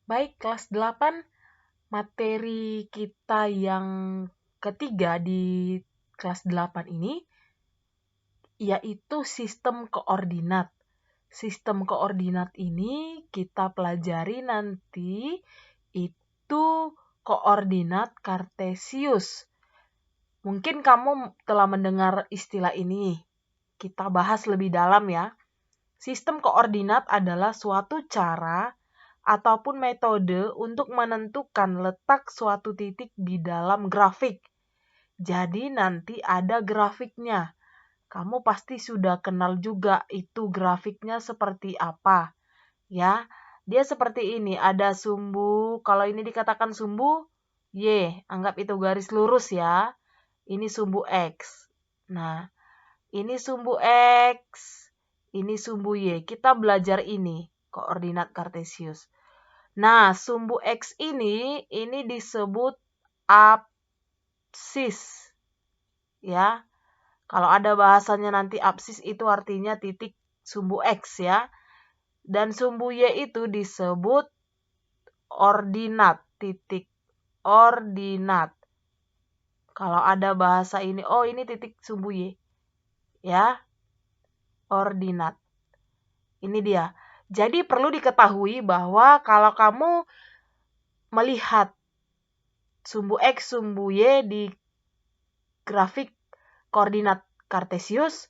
Baik, kelas 8, materi kita yang ketiga di kelas 8 ini yaitu sistem koordinat. Sistem koordinat ini kita pelajari nanti itu koordinat kartesius. Mungkin kamu telah mendengar istilah ini. Kita bahas lebih dalam ya. Sistem koordinat adalah suatu cara ataupun metode untuk menentukan letak suatu titik di dalam grafik. Jadi nanti ada grafiknya. Kamu pasti sudah kenal juga itu grafiknya seperti apa. Ya, dia seperti ini. Ada sumbu, kalau ini dikatakan sumbu Y, anggap itu garis lurus ya. Ini sumbu X. Nah, ini sumbu X, ini sumbu Y. Kita belajar ini, koordinat kartesius. Nah, sumbu X ini disebut absis. Ya. Kalau ada bahasanya nanti absis itu artinya titik sumbu X ya. Dan sumbu Y itu disebut ordinat, titik ordinat. Kalau ada bahasa ini, oh ini titik sumbu Y. Ya, ordinat. Ini dia. Jadi perlu diketahui bahwa kalau kamu melihat sumbu X, sumbu Y di grafik koordinat kartesius,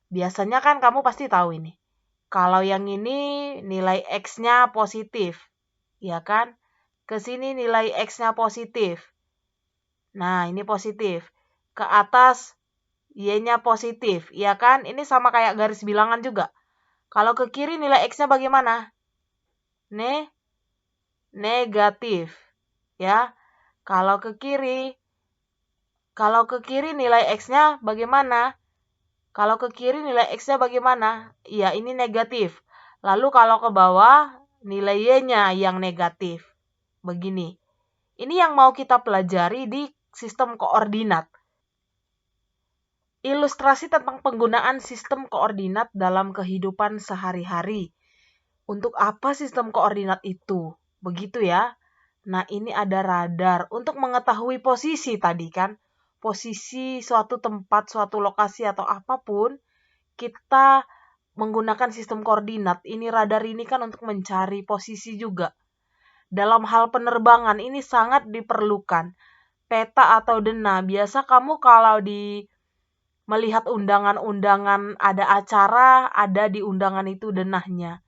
biasanya kan kamu pasti tahu ini. Kalau yang ini nilai X-nya positif, ya kan? Ke sini nilai X-nya positif. Nah, ini positif. Ke atas Y-nya positif, ya kan? Ini sama kayak garis bilangan juga. Kalau ke kiri nilai X-nya bagaimana? Negatif. Ya. Kalau ke kiri nilai X-nya bagaimana? Kalau ke kiri nilai X-nya bagaimana? Ya, ini negatif. Lalu kalau ke bawah nilai Y-nya yang negatif. Begini. Ini yang mau kita pelajari di sistem koordinat. Ilustrasi tentang penggunaan sistem koordinat dalam kehidupan sehari-hari. Untuk apa sistem koordinat itu? Begitu ya. Nah, ini ada radar untuk mengetahui posisi tadi kan. Posisi suatu tempat, suatu lokasi atau apapun, kita menggunakan sistem koordinat. Ini radar ini kan untuk mencari posisi juga. Dalam hal penerbangan ini sangat diperlukan. Peta atau denah. Biasa kamu kalau melihat undangan-undangan ada acara, ada di undangan itu denahnya.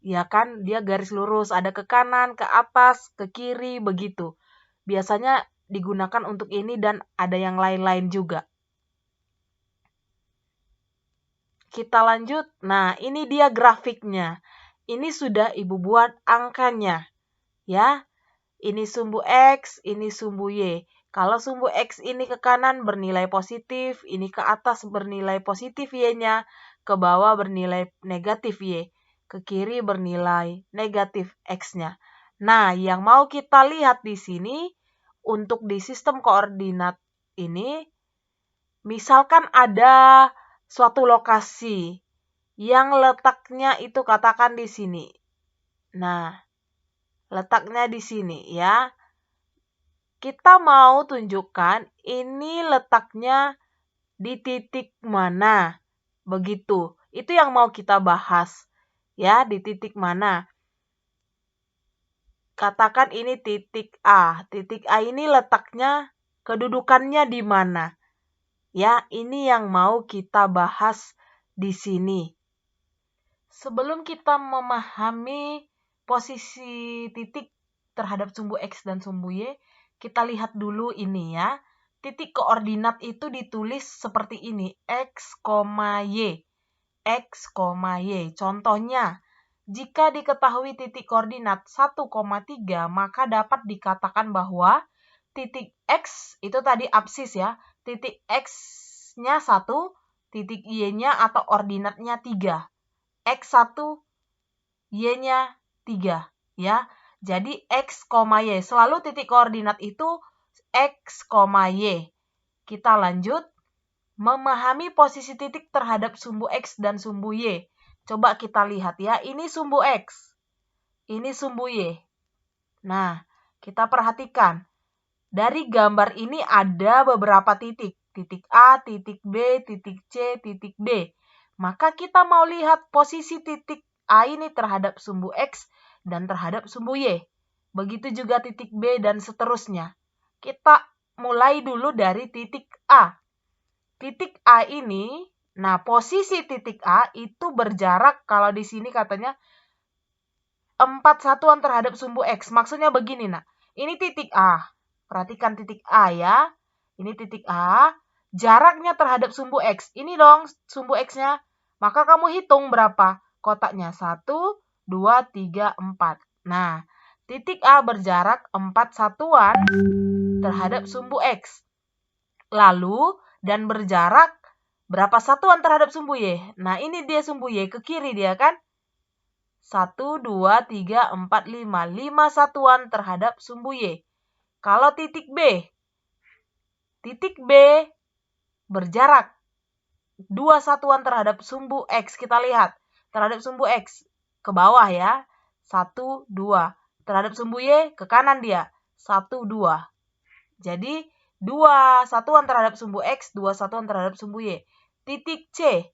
Ya kan, dia garis lurus, ada ke kanan, ke atas, ke kiri, begitu. Biasanya digunakan untuk ini dan ada yang lain-lain juga. Kita lanjut. Nah, ini dia grafiknya. Ini sudah Ibu buat angkanya. Ya, ini sumbu X, ini sumbu Y. Kalau sumbu X ini ke kanan bernilai positif, ini ke atas bernilai positif Y-nya, ke bawah bernilai negatif Y. Ke kiri bernilai negatif X-nya. Nah, yang mau kita lihat di sini, untuk di sistem koordinat ini, misalkan ada suatu lokasi yang letaknya itu katakan di sini. Nah, letaknya di sini ya. Kita mau tunjukkan ini letaknya di titik mana. Begitu. Itu yang mau kita bahas. Ya, di titik mana. Katakan ini titik A. Titik A ini letaknya, kedudukannya di mana. Ya, ini yang mau kita bahas di sini. Sebelum kita memahami posisi titik terhadap sumbu X dan sumbu Y, kita lihat dulu ini ya. Titik koordinat itu ditulis seperti ini, X, Y. X, Y. Contohnya, jika diketahui titik koordinat 1,3, maka dapat dikatakan bahwa titik X itu tadi absis ya. Titik X-nya 1, titik Y-nya atau ordinatnya 3. X1, Y-nya 3. Ya. Jadi X, Y. Selalu titik koordinat itu X, Y. Kita lanjut. Memahami posisi titik terhadap sumbu X dan sumbu Y. Coba kita lihat ya. Ini sumbu X. Ini sumbu Y. Nah, kita perhatikan. Dari gambar ini ada beberapa titik. Titik A, titik B, titik C, titik D. Maka kita mau lihat posisi titik A ini terhadap sumbu X dan terhadap sumbu Y. Begitu juga titik B dan seterusnya. Kita mulai dulu dari titik A. Titik A ini, nah posisi titik A itu berjarak, kalau di sini katanya 4 satuan terhadap sumbu X. Maksudnya begini, nak. Ini titik A. Perhatikan titik A ya. Ini titik A. Jaraknya terhadap sumbu X. Ini dong sumbu X-nya. Maka kamu hitung berapa kotaknya. 1, 2, 3, 4. Nah, titik A berjarak 4 satuan terhadap sumbu X. Lalu, dan berjarak berapa satuan terhadap sumbu Y. Nah, ini dia sumbu Y. Ke kiri dia kan. 1, 2, 3, 4, 5. 5 satuan terhadap sumbu Y. Kalau titik B berjarak 2 satuan terhadap sumbu X. Kita lihat, terhadap sumbu X ke bawah ya. 1, 2. Terhadap sumbu Y ke kanan dia. 1, 2. Jadi, 2 satuan terhadap sumbu X, 2 satuan terhadap sumbu Y. Titik C,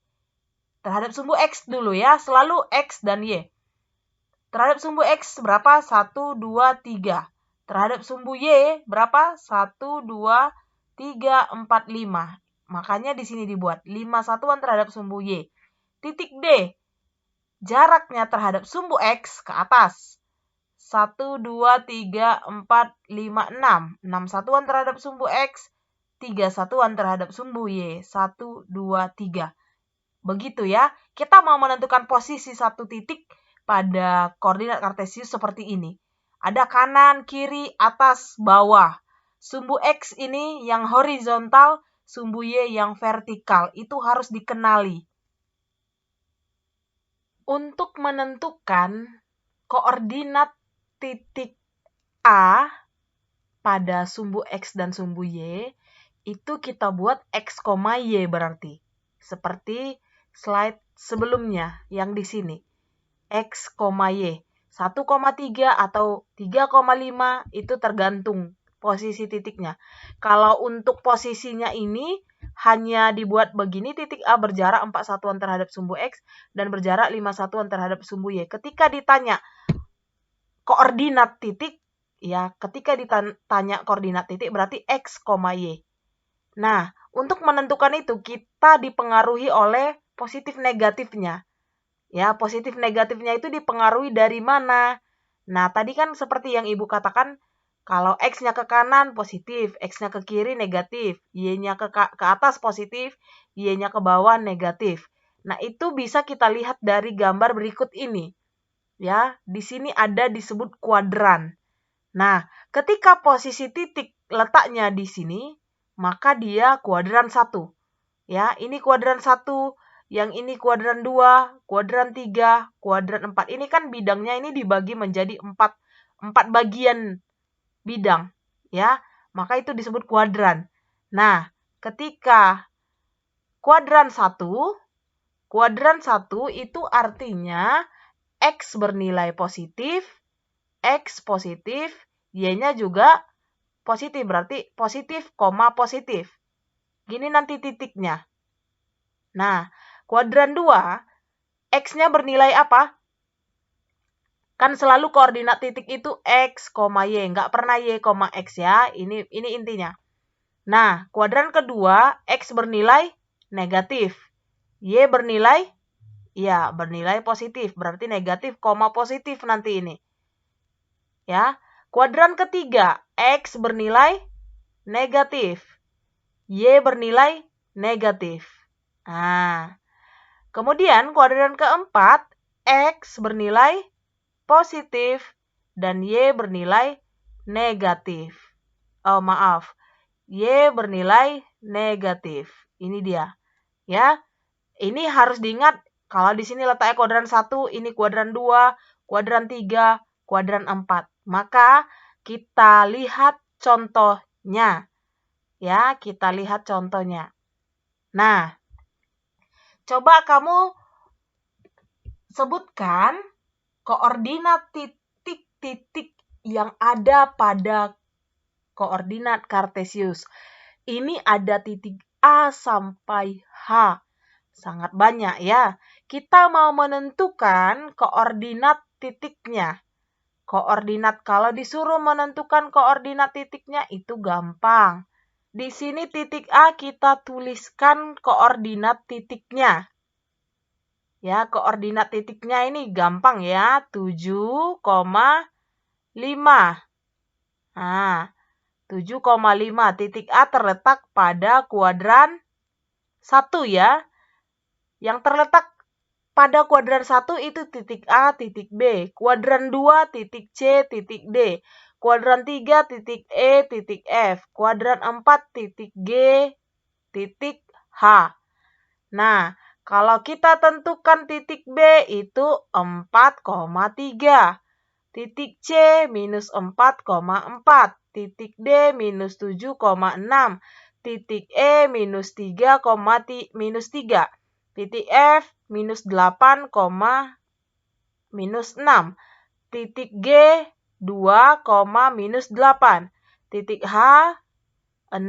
terhadap sumbu X dulu ya. Selalu X dan Y. Terhadap sumbu X berapa? 1, 2, 3. Terhadap sumbu Y berapa? 1, 2, 3, 4, 5. Makanya di sini dibuat 5 satuan terhadap sumbu Y. Titik D, jaraknya terhadap sumbu X ke atas. 1, 2, 3, 4, 5, 6. 6 satuan terhadap sumbu X, 3 satuan terhadap sumbu Y. 1, 2, 3. Begitu ya. Kita mau menentukan posisi satu titik pada koordinat kartesius seperti ini. Ada kanan, kiri, atas, bawah. Sumbu X ini yang horizontal, sumbu Y yang vertikal. Itu harus dikenali. Untuk menentukan koordinat titik A pada sumbu X dan sumbu Y, itu kita buat X, Y berarti. Seperti slide sebelumnya yang di sini. X, Y. 1,3 atau 3,5 itu tergantung posisi titiknya. Kalau untuk posisinya ini hanya dibuat begini, titik A berjarak 4 satuan terhadap sumbu X dan berjarak 5 satuan terhadap sumbu Y. Ketika ditanya koordinat titik, ya ketika ditanya koordinat titik berarti X, Y. Nah, untuk menentukan itu kita dipengaruhi oleh positif negatifnya. Ya, positif negatifnya itu dipengaruhi dari mana? Nah, tadi kan seperti yang Ibu katakan, kalau X-nya ke kanan positif, X-nya ke kiri negatif, Y-nya ke atas positif, Y-nya ke bawah negatif. Nah, itu bisa kita lihat dari gambar berikut ini. Ya, di sini ada disebut kuadran. Nah, ketika posisi titik letaknya di sini, maka dia kuadran 1. Ya, ini kuadran 1. Yang ini kuadran 2, kuadran 3, kuadran 4. Ini kan bidangnya ini dibagi menjadi 4 bagian bidang. Ya, maka itu disebut kuadran. Nah, ketika kuadran 1 itu artinya X bernilai positif, X positif, Y-nya juga positif. Berarti positif, positif. Gini nanti titiknya. Nah, kuadran 2, X-nya bernilai apa? Kan selalu koordinat titik itu X, Y. Nggak pernah Y, X ya. Ini intinya. Nah, kuadran kedua, X bernilai negatif. Y bernilai, ya bernilai positif. Berarti negatif, positif nanti ini. Ya, kuadran ketiga, X bernilai negatif. Y bernilai negatif. Nah, kemudian kuadran keempat, X bernilai positif dan Y bernilai negatif. Oh, maaf. Y bernilai negatif. Ini dia. Ya. Ini harus diingat kalau di sini letaknya kuadran 1, ini kuadran 2, kuadran 3, kuadran 4. Maka kita lihat contohnya. Ya, kita lihat contohnya. Nah, coba kamu sebutkan koordinat titik-titik yang ada pada koordinat Kartesius. Ini ada titik A sampai H. Sangat banyak ya. Kita mau menentukan koordinat titiknya. Kalau disuruh menentukan koordinat titiknya itu gampang. Di sini titik A kita tuliskan koordinat titiknya. Ya, koordinat titiknya ini gampang ya, 7,5. Nah, 7,5. Titik A terletak pada kuadran 1 ya. Yang terletak pada kuadran 1 itu titik A, titik B. Kuadran 2, titik C, titik D. Kuadran 3, titik E, titik F. Kuadran 4, titik G, titik H. Nah, kalau kita tentukan titik B itu 4,3. Titik C minus 4,4. Titik D minus 7,6. Titik E minus 3, minus 3. Titik F minus 8, minus 6. Titik G 2, minus 8. Titik H 6,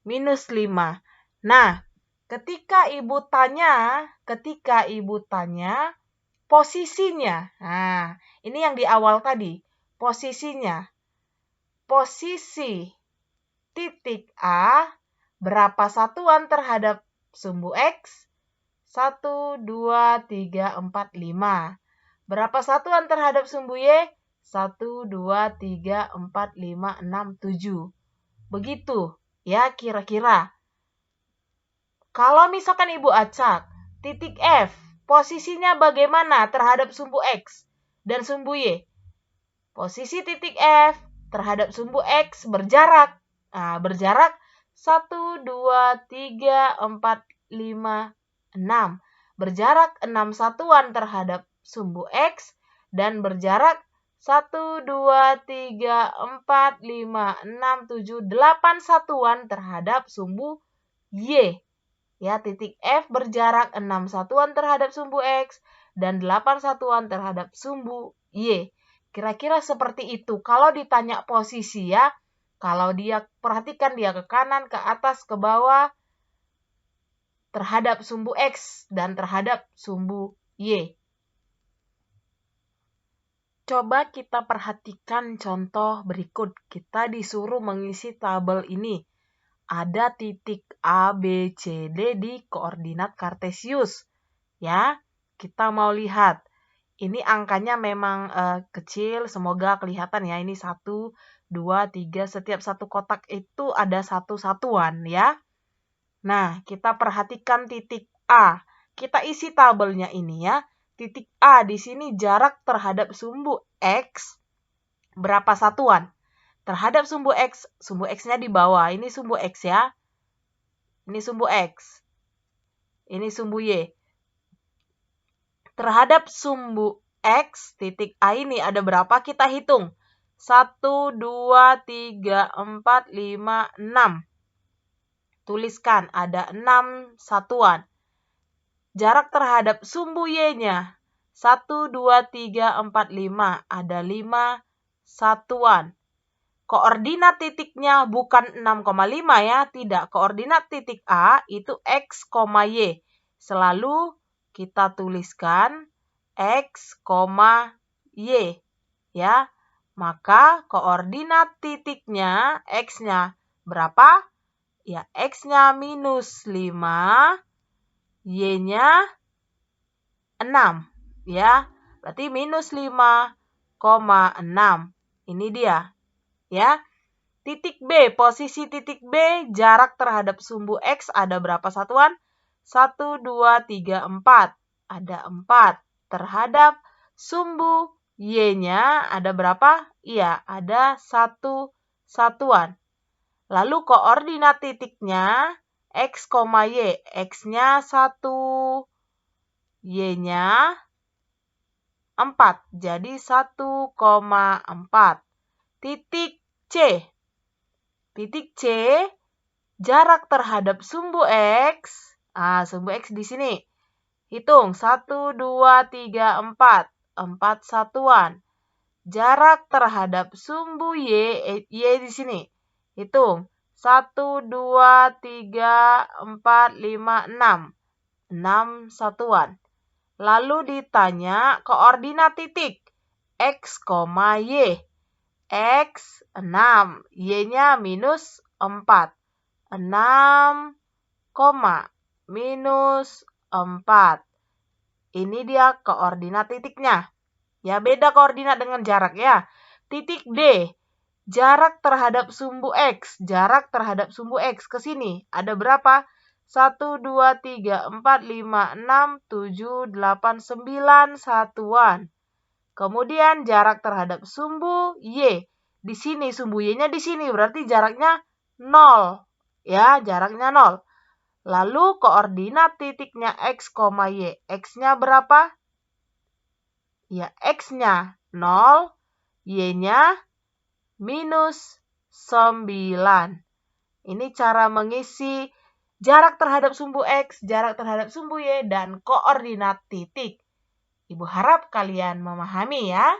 minus 5. Nah, ketika ibu tanya posisinya. Nah, ini yang di awal tadi, posisinya. Posisi titik A berapa satuan terhadap sumbu X? 1, 2, 3, 4, 5. Berapa satuan terhadap sumbu Y? 1, 2, 3, 4, 5, 6, 7. Begitu ya kira-kira. Kalau misalkan ibu acak, titik F, posisinya bagaimana terhadap sumbu X dan sumbu Y? Posisi titik F terhadap sumbu X berjarak. Nah, berjarak 1, 2, 3, 4, 5, 6. Berjarak 6 satuan terhadap sumbu X dan berjarak 1, 2, 3, 4, 5, 6, 7, 8 satuan terhadap sumbu Y. Ya, titik F berjarak 6 satuan terhadap sumbu X dan 8 satuan terhadap sumbu Y. Kira-kira seperti itu. Kalau ditanya posisi ya, kalau dia perhatikan dia ke kanan, ke atas, ke bawah, terhadap sumbu X dan terhadap sumbu Y. Coba kita perhatikan contoh berikut. Kita disuruh mengisi tabel ini. Ada titik A, B, C, D di koordinat Kartesius. Ya, kita mau lihat. Ini angkanya memang kecil, semoga kelihatan ya. Ini 1, 2, 3, setiap satu kotak itu ada satu satuan ya. Nah, kita perhatikan titik A. Kita isi tabelnya ini ya. Titik A di sini jarak terhadap sumbu X berapa satuan? Terhadap sumbu X-nya di bawah. Ini sumbu X ya. Ini sumbu X. Ini sumbu Y. Terhadap sumbu X, titik A ini ada berapa? Kita hitung. 1, 2, 3, 4, 5, 6. Tuliskan, ada 6 satuan. Jarak terhadap sumbu Y-nya. 1, 2, 3, 4, 5. Ada 5 satuan. Koordinat titiknya bukan 6,5 ya. Tidak, koordinat titik A itu X, Y. Selalu kita tuliskan X, Y. Ya, maka koordinat titiknya X-nya berapa? Ya, X-nya minus 5, Y-nya 6. Ya, berarti minus 5,6. Ini dia. Ya, titik B, posisi titik B, jarak terhadap sumbu X ada berapa satuan? 1, 2, 3, 4. Ada 4. Terhadap sumbu Y-nya ada berapa? Iya, ada 1 satuan. Lalu koordinat titiknya X, Y. X-nya 1, Y-nya 4. Jadi 1,4. Titik C. Titik C, jarak terhadap sumbu X. Sumbu X di sini. Hitung, 1, 2, 3, 4. 4 satuan. jarak terhadap sumbu Y di sini. Hitung. 1, 2, 3, 4, 5, 6. 6 satuan. Lalu ditanya koordinat titik. X, Y. X 6. Y-nya minus 4. 6, minus 4. Ini dia koordinat titiknya. Ya, beda koordinat dengan jarak ya. Titik D, jarak terhadap sumbu X. Jarak terhadap sumbu X ke sini. Ada berapa? 1, 2, 3, 4, 5, 6, 7, 8, 9 satuan. Kemudian jarak terhadap sumbu Y. Di sini, sumbu Y-nya di sini. Berarti jaraknya 0. Ya, jaraknya 0. Lalu koordinat titiknya X, Y. X-nya berapa? Ya, X-nya 0, Y-nya minus 9. Ini cara mengisi jarak terhadap sumbu X, jarak terhadap sumbu Y, dan koordinat titik. Ibu harap kalian memahami ya.